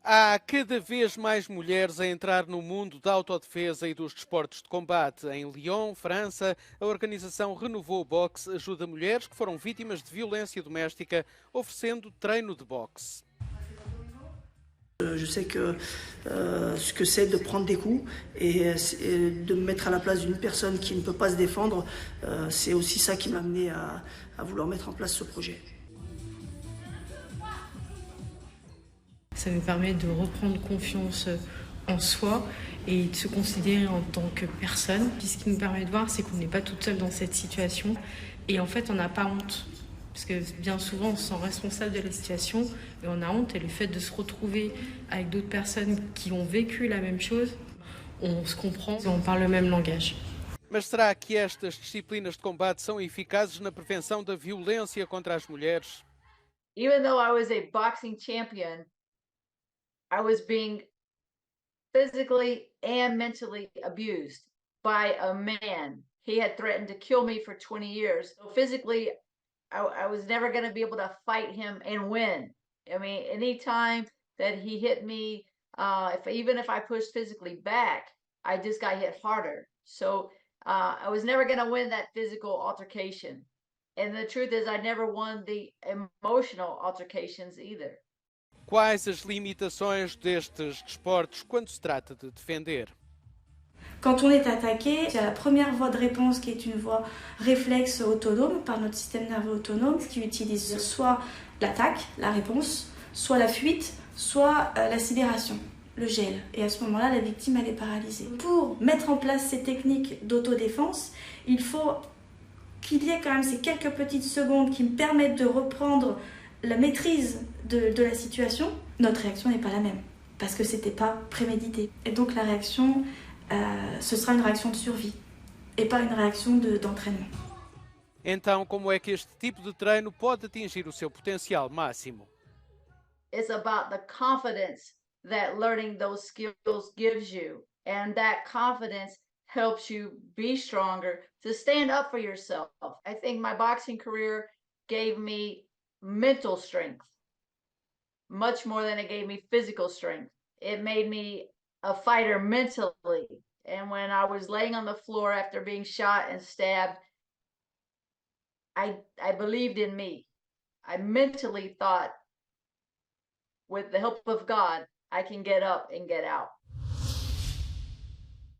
Há cada vez mais mulheres a entrar no mundo da autodefesa e dos desportos de combate. Em Lyon, França, a organização Renovou Boxe ajuda mulheres que foram vítimas de violência doméstica, oferecendo treino de boxe. Je sais ce que c'est de prendre des coups et de me mettre à la place d'une personne qui ne peut pas se défendre. C'est aussi ça qui m'a amené à vouloir mettre en place ce projet. Ça nous permet de reprendre confiance en soi et de se considérer en tant que personne. Puis ce qui nous permet de voir, c'est qu'on n'est pas toute seule dans cette situation. Et en fait, on n'a pas honte. Parce que bien souvent, on se sent responsable de la situation et on a honte. Et le fait de se retrouver avec d'autres personnes qui ont vécu la même chose, on se comprend et on parle le même langage. Mas será que estas disciplinas de combate são eficazes na prevenção da violência contra as mulheres? Even though I was a boxing champion, I was being physically and mentally abused by a man. He had threatened to kill me for 20 years. So physically, I was never going to be able to fight him and win. I mean, anytime that he hit me, even if I pushed physically back, I just got hit harder. So I was never going to win that physical altercation. And the truth is, I never won the emotional altercations either. Quais as limitações destes desportos quando se trata de defender? Quand on est attaqué, il y a la première voie de réponse qui est une voie réflexe autonome par notre système nerveux autonome qui utilise soit l'attaque, la réponse, soit la fuite, soit la sidération, le gel. Et à ce moment-là, la victime, elle est paralysée. Pour mettre en place ces techniques d'autodéfense, il faut qu'il y ait quand même ces quelques petites secondes qui me permettent de reprendre la maîtrise de la situation. Notre réaction n'est pas la même parce que c'était pas prémédité. Et donc la réaction, ce sera une réaction de survie et pas une réaction d'entraînement. Então, como é que este tipo de treino pode atingir o seu potencial máximo? It's about the confidence that learning those skills gives you, and that confidence helps you be stronger to stand up for yourself. I think my boxing career gave me mental strength much more than it gave me physical strength. It made me a fighter mentally. And when I was laying on the floor after being shot and stabbed, I believed in me. I mentally thought, with the help of God, I can get up and get out.